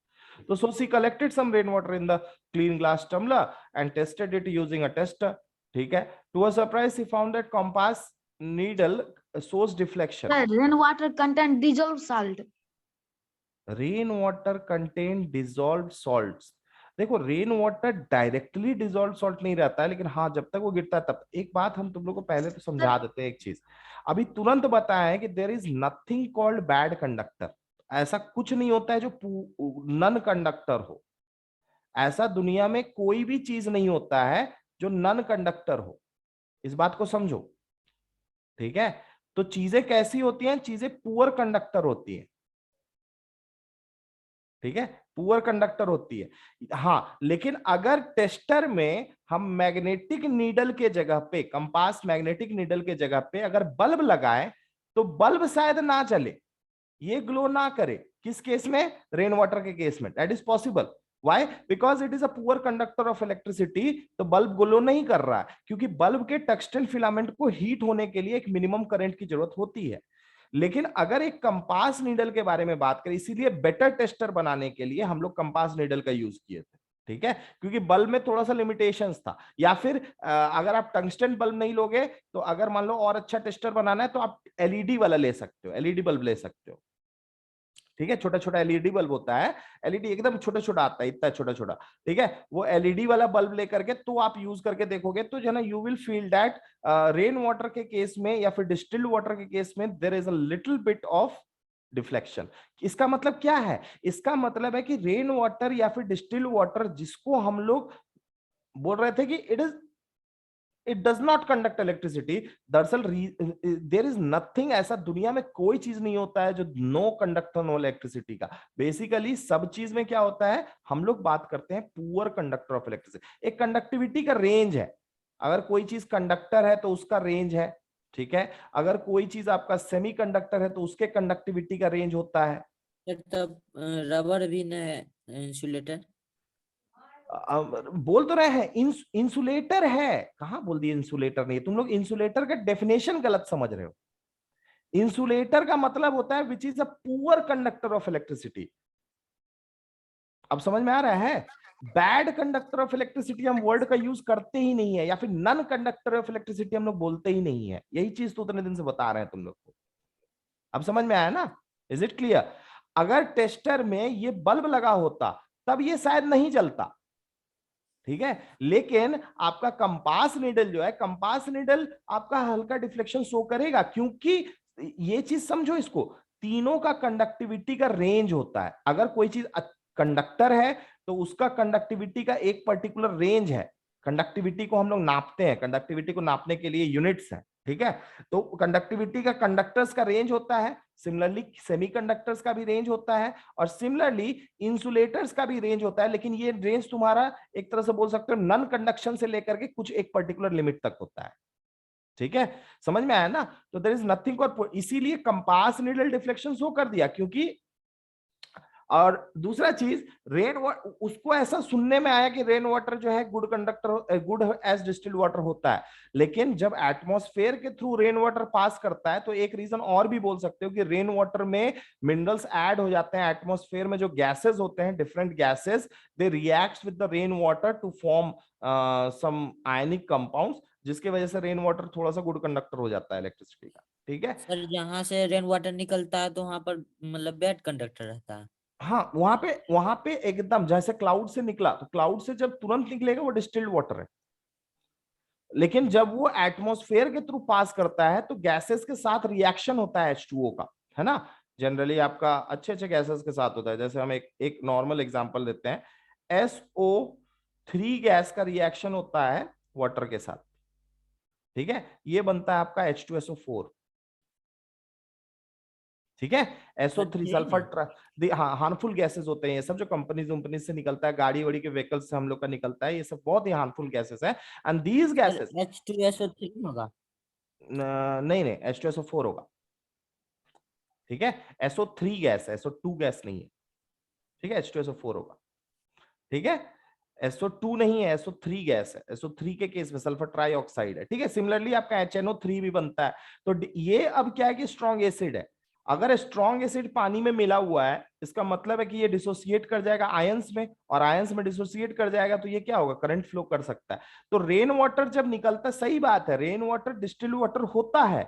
तो so she collected some rainwater in the clean glass tumbler and tested it using a tester, ठीक है। To her surprise, she found that compass needle shows deflection. Rainwater contain dissolved salt. Rainwater contain dissolved salts. देखो rain water directly dissolve salt नहीं रहता है, लेकिन हाँ जब तक वो गिरता है तब। एक बात हम तुम लोग को पहले तो समझा देते हैं, एक चीज अभी तुरंत बताया है कि there is nothing called bad conductor. ऐसा कुछ नहीं होता है जो नन कंडक्टर हो, ऐसा दुनिया में कोई भी चीज नहीं होता है जो नन कंडक्टर हो, इस बात को समझो, ठीक है। तो चीजें कैसी होती हैं, चीजें पुअर कंडक्टर होती है, ठीक है, पुअर कंडक्टर होती है। हाँ, लेकिन अगर टेस्टर में हम मैग्नेटिक नीडल के जगह पे, कंपास मैग्नेटिक नीडल के जगह पे अगर बल्ब लगाएं तो बल्ब शायद ना जले, ये ग्लो ना करे। किस केस में? रेन वाटर के केस में। That is possible. Why? Because it is a poor conductor of electricity. तो बल्ब ग्लो नहीं कर रहा है, क्योंकि बल्ब के टंगस्टन फिलामेंट को हीट होने के लिए एक मिनिमम करंट की जरूरत होती है। लेकिन अगर एक कंपास नीडल के बारे में बात करें, इसीलिए बेटर टेस्टर बनाने के लिए हम लोग कंपास नीडल का यूज किए थे, ठीक है, क्योंकि बल्ब में थोड़ा सा लिमिटेशंस था। या फिर अगर आप टंगस्टन बल्ब नहीं लोगे तो अगर मान लो और अच्छा टेस्टर बनाना है तो आप एलईडी वाला ले सकते हो, एलईडी बल्ब ले सकते हो, ठीक है। छोटा छोटा एलईडी बल्ब होता है, एलईडी एकदम छोटा छोटा आता है, इतना छोटा छोटा, ठीक है। वो एलईडी वाला बल्ब लेकर के तो आप यूज करके देखोगे तो जो ना you will feel that rain water के केस में या फिर डिस्टिल्ड वाटर के केस में there is a little bit of deflection. इसका मतलब क्या है? इसका मतलब है कि रेन वाटर या फिर डिस्टिल्ड वाटर जिसको हम लोग बोल रहे थे कि it does not conduct electricity, दरअसल देयर इज नथिंग, ऐसा दुनिया में कोई चीज नहीं होता है जो नो कंडक्टर नो इलेक्ट्रिसिटी का। बेसिकली सब चीज में क्या होता है, हम लोग बात करते हैं पुअर कंडक्टर ऑफ इलेक्ट्रिसिटी। एक कंडक्टिविटी का रेंज है, अगर कोई चीज कंडक्टर है तो उसका रेंज है, ठीक है। अगर कोई चीज आपका सेमी कंडक्टर है तो उसके कंडक्टिविटी का रेंज होता है। तब रबर भी न है इंसुलेटर? बोल तो रहे हैं इंसुलेटर है, कहां बोल दिए इंसुलेटर नहीं। तुम लोग इंसुलेटर का डेफिनेशन गलत समझ रहे हो। इंसुलेटर का मतलब होता है which is a poor conductor of electricity. अब समझ में आ रहा है? बैड कंडक्टर ऑफ इलेक्ट्रिसिटी हम वर्ड का यूज करते ही नहीं है, या फिर नन कंडक्टर ऑफ इलेक्ट्रिसिटी हम लोग बोलते ही नहीं है। यही चीज तो उतने दिन से बता रहे हैं तुम लोग को। अब समझ में आया ना? Is it clear? अगर टेस्टर में ये बल्ब लगा होता तब ये शायद नहीं जलता, ठीक है। लेकिन आपका कंपास नीडल जो है, कंपास नीडल आपका हल्का डिफ्लेक्शन शो करेगा, क्योंकि ये चीज समझो, इसको तीनों का कंडक्टिविटी का रेंज होता है। अगर कोई चीज कंडक्टर है तो उसका कंडक्टिविटी का एक पर्टिकुलर रेंज है, कंडक्टिविटी को हम लोग नापते हैं, कंडक्टिविटी को नापने के लिए यूनिट्स हैं, ठीक है। तो कंडक्टिविटी का कंडक्टर्स का रेंज होता है, सिमिलरली सेमीकंडक्टर्स का भी रेंज होता है, और सिमिलरली इंसुलेटर्स का भी रेंज होता है। लेकिन ये रेंज तुम्हारा एक तरह से बोल सकते हो नन कंडक्शन से लेकर के कुछ एक पर्टिकुलर लिमिट तक होता है, ठीक है। समझ में आया ना? तो देयर इज नथिंग, और इसीलिए कंपास नीडल डिफ्लेक्शन शो कर दिया, क्योंकि और दूसरा चीज रेन वाटर, उसको ऐसा सुनने में आया कि रेन वाटर जो है good conductor, good as distilled water होता है। लेकिन जब एटमॉस्फेयर के थ्रू रेन वाटर पास करता है तो एक रीजन और भी बोल सकते हो कि रेन वाटर में मिनरल्स ऐड हो जाते हैं। एटमॉस्फेयर में जो गैसेस होते हैं, different gases, they react with the rain water to form some ionic compounds, जिसकी वजह से रेन वाटर थोड़ा सा गुड कंडक्टर हो जाता है इलेक्ट्रिसिटी का, ठीक है। सर जहाँ से रेन वाटर निकलता है तो वहाँ पर मतलब बैड कंडक्टर रहता है। हाँ, वहां पे एकदम जैसे क्लाउड से निकला, तो क्लाउड से जब तुरंत निकलेगा वो डिस्टिल्ड वाटर है। लेकिन जब वो एटमॉस्फेयर के थ्रू पास करता है तो गैसेस के साथ रिएक्शन होता है H2O का, है ना। जनरली आपका अच्छे अच्छे गैसेस के साथ होता है। जैसे हम एक नॉर्मल एग्जांपल देते हैं, SO3 गैस का रिएक्शन होता है वाटर के साथ, ठीक है। ये बनता है आपका H2SO4, ठीक है। SO3 सल्फर, हाँ, हार्मफुल गैसेस होते हैं ये सब, जो कंपनीज से निकलता है, गाड़ी वाड़ी के व्हीकल्स से हम लोग का निकलता है, ये सब बहुत ही हार्मफुल गैसेस है। एंड दीज गैसेस, H2SO3 होगा। नहीं नहीं, H2SO4 होगा, ठीक है। SO3 गैस है, SO2 गैस नहीं है, ठीक है। H2SO4 होगा, ठीक है। SO2 नहीं है, SO3 गैस है। SO3 के केस में सल्फर ट्राइऑक्साइड है, ठीक है। सिमिलरली आपका HNO3 भी बनता है। तो ये अब क्या है कि स्ट्रॉन्ग एसिड है। अगर स्ट्रॉन्ग एसिड पानी में मिला हुआ है, इसका मतलब है कि ये डिसोसिएट कर जाएगा आयंस में, और आयंस में डिसोसिएट कर जाएगा तो ये क्या होगा, करंट फ्लो कर सकता है। तो रेन वाटर जब निकलता है, सही बात है, रेन वाटर डिस्टिल्ड वाटर होता है,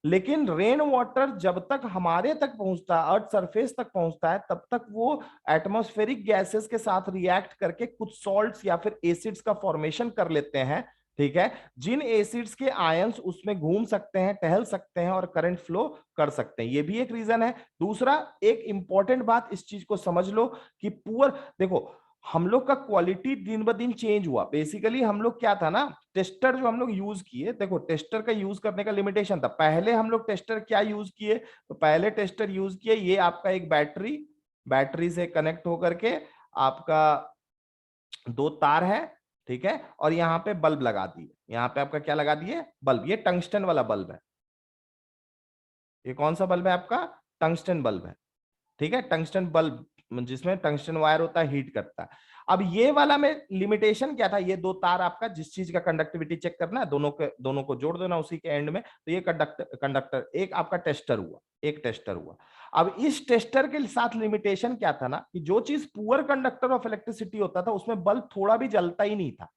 लेकिन रेन वाटर जब तक हमारे तक पहुंचता है, अर्थ सरफेस तक पहुंचता है, तब तक वो एटमॉस्फेरिक गैसेस के साथ रिएक्ट करके कुछ सॉल्ट्स या फिर एसिड्स का फॉर्मेशन कर लेते हैं, ठीक है। जिन एसिड्स के आयंस उसमें घूम सकते हैं, टहल सकते हैं और करंट फ्लो कर सकते हैं। ये भी एक रीजन है। दूसरा, एक इंपॉर्टेंट बात इस चीज को समझ लो कि पुअर, देखो हम लोग का क्वालिटी दिन ब दिन चेंज हुआ। बेसिकली हम लोग क्या था ना, टेस्टर जो हम लोग यूज किए, देखो टेस्टर का यूज करने का लिमिटेशन था। पहले हम लोग टेस्टर क्या यूज किए, तो पहले टेस्टर यूज किए, ये आपका एक बैटरी से कनेक्ट होकर के आपका 2 तार है, ठीक है, और यहाँ पे बल्ब लगा दिए। यहाँ पे आपका क्या लगा दिए, बल्ब। ये टंगस्टन वाला बल्ब है। ये कौन सा बल्ब है आपका, टंगस्टन बल्ब है, ठीक है। टंगस्टन बल्ब जिसमें टंगस्टन वायर होता है, हीट करता है। अब ये वाला में लिमिटेशन क्या था, ये 2 तार आपका जिस चीज का कंडक्टिविटी चेक करना है, दोनों को जोड़ देना उसी के एंड में। तो ये कंडक्टर एक आपका टेस्टर हुआ, एक टेस्टर हुआ। अब इस टेस्टर के साथ लिमिटेशन क्या था ना, कि जो चीज पुअर कंडक्टर ऑफ इलेक्ट्रिसिटी होता था उसमें बल्ब थोड़ा भी जलता ही नहीं था,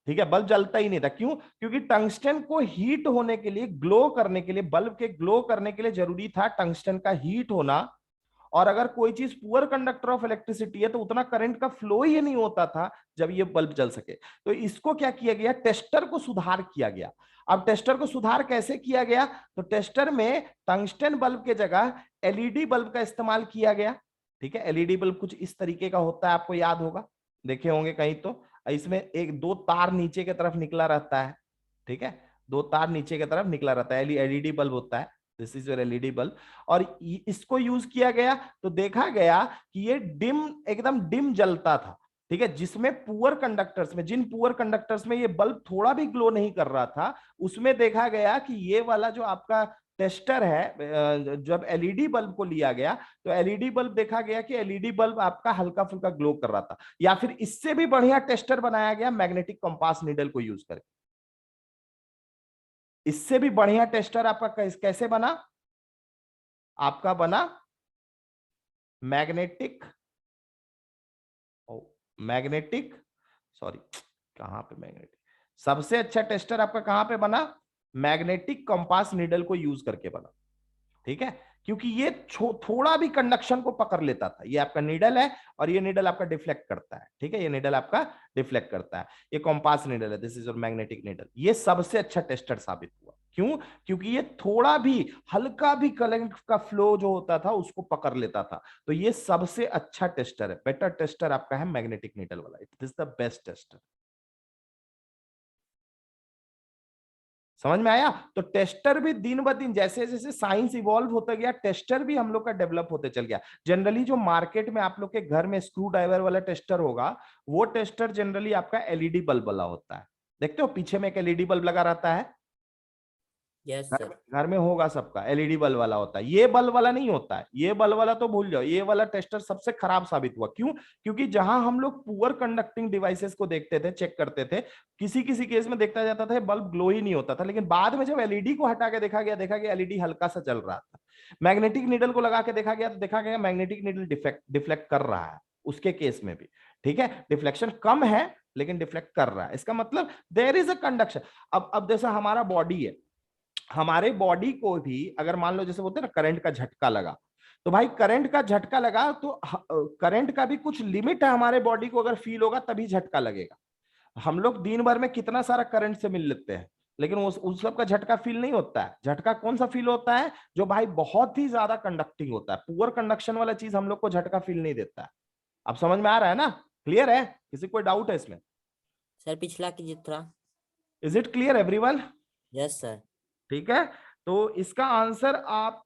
ठीक है। बल्ब जलता ही नहीं था, क्यों? क्योंकि टंगस्टन को हीट होने के लिए, ग्लो करने के लिए, बल्ब के ग्लो करने के लिए जरूरी था टंगस्टन का हीट होना। और अगर कोई चीज पुअर कंडक्टर ऑफ इलेक्ट्रिसिटी है तो उतना करंट का फ्लो ही नहीं होता था जब ये बल्ब जल सके। तो इसको क्या किया गया, टेस्टर को सुधार किया गया। अब टेस्टर को सुधार कैसे किया गया, तो टेस्टर में टंगस्टन बल्ब के जगह एलईडी बल्ब का इस्तेमाल किया गया, ठीक है। एलईडी बल्ब कुछ इस तरीके का होता है, आपको याद होगा, देखे होंगे कहीं। तो इसमें 2 तार नीचे की तरफ निकला रहता है, ठीक है। 2 तार नीचे की तरफ निकला रहता है, एलईडी बल्ब होता है। This is your LED bulb. और इसको यूज किया गया तो देखा गया कि ये एकदम डिम जलता था, ठीक है। जिसमें पुअर कंडक्टर्स में, जिन पुअर कंडक्टर्स में ये बल्ब थोड़ा भी ग्लो नहीं कर रहा था, उसमें देखा गया कि ये वाला जो आपका टेस्टर है, जब एलईडी बल्ब को लिया गया तो एलईडी बल्ब देखा गया कि एलईडी बल्ब आपका हल्का फुल्का ग्लो कर रहा था। या फिर इससे भी बढ़िया टेस्टर बनाया गया मैग्नेटिक कंपास नीडल को यूज करके। इससे भी बढ़िया टेस्टर आपका कैसे बना, आपका बना मैग्नेटिक सॉरी, कहां पे मैग्नेटिक, सबसे अच्छा टेस्टर आपका कहां पे बना, मैग्नेटिक कंपास नीडल को यूज करके बना, ठीक है। क्योंकि ये थोड़ा भी कंडक्शन को पकड़ लेता था। ये आपका नीडल है और ये नीडल आपका डिफ्लेक्ट करता है, ठीक है। ये नीडल आपका डिफ्लेक्ट करता है, ये कंपास नीडल है, this is your magnetic needle. ये सबसे अच्छा टेस्टर साबित हुआ। क्यों? क्योंकि ये थोड़ा भी, हल्का भी करंट का फ्लो जो होता था उसको पकड़ लेता था। तो ये सबसे अच्छा टेस्टर है, बेटर टेस्टर आपका है मैग्नेटिक नीडल वाला। It is the best tester. समझ में आया? तो टेस्टर भी दिन ब दिन जैसे जैसे साइंस इवॉल्व होता गया, टेस्टर भी हम लोग का डेवलप होते चल गया। जनरली जो मार्केट में आप लोग के घर में स्क्रू ड्राइवर वाला टेस्टर होगा, वो टेस्टर जनरली आपका एलईडी बल्ब वाला होता है। देखते हो पीछे में एक एलईडी बल्ब लगा रहता है, यस घर सर। घर में होगा सबका, एलईडी बल्ब वाला होता है। ये बल्ब वाला नहीं होता है, ये बल्ब वाला तो भूल जाओ, ये वाला टेस्टर सबसे खराब साबित हुआ। क्यों? क्योंकि जहां हम लोग पुअर कंडक्टिंग डिवाइसेस को देखते थे, चेक करते थे, किसी किसी केस में देखता जाता था बल्ब ग्लो ही नहीं होता था, लेकिन बाद में जब एलईडी को हटा के देखा गया एलईडी हल्का सा जल रहा था। मैग्नेटिक नीडल को लगा के देखा गया तो देखा गया मैग्नेटिक नीडल डिफ्लेक्ट कर रहा है उसके केस में भी। ठीक है, डिफ्लेक्शन कम है लेकिन डिफ्लेक्ट कर रहा है, इसका मतलब देयर इज अ कंडक्शन। अब जैसा हमारा बॉडी है, हमारे बॉडी को भी अगर मान लो जैसे बोलते हैं ना करंट का झटका लगा, तो भाई करंट का झटका लगा तो करंट का भी कुछ लिमिट है, हमारे बॉडी को अगर फील होगा तभी झटका लगेगा। हम लोग दिन भर में कितना सारा करंट से मिल लेते हैं, लेकिन उस सब का झटका फील नहीं होता है। झटका कौन सा फील होता है? जो भाई बहुत ही ज्यादा कंडक्टिंग होता है। पुअर कंडक्शन वाला चीज हम लोग को झटका फील नहीं देता है। अब समझ में आ रहा है ना? क्लियर है? किसी कोई डाउट है इसमें? सर पिछला कीजिए थोड़ा। Is it clear everyone? Yes sir. ठीक है, तो इसका आंसर आप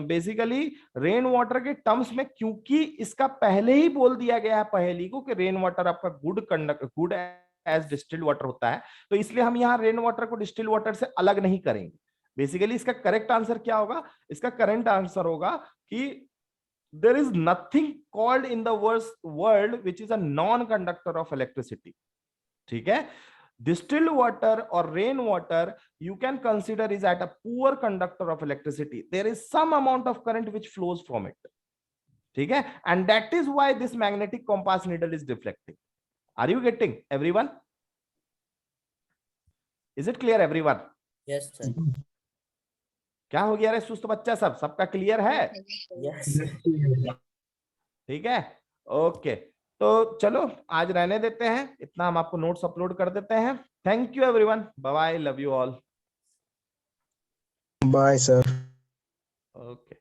बेसिकली रेन वाटर के टर्म्स में, क्योंकि इसका पहले ही बोल दिया गया है पहेली को कि रेन वाटर आपका गुड एज डिस्टिल्ड वाटर होता है, तो इसलिए हम यहाँ रेन वाटर को डिस्टिल्ड वाटर से अलग नहीं करेंगे। बेसिकली इसका करेक्ट आंसर क्या होगा? इसका करेक्ट आंसर होगा कि there is nothing called in the world which is a non-conductor of electricity. ठीक है, distilled water or rain water you can consider is at a poor conductor of electricity. There is some amount of current which flows from it. ठीक है, and that is why this magnetic compass needle is deflecting. Are you getting everyone? Is it clear everyone? Yes sir. क्या हो गया रे सुस्त बच्चा? सबका clear है? यस। ठीक है, ओके। तो चलो आज रहने देते हैं, इतना हम आपको नोट्स अपलोड कर देते हैं। Thank you everyone, bye bye, love you all. Bye, sir. Okay.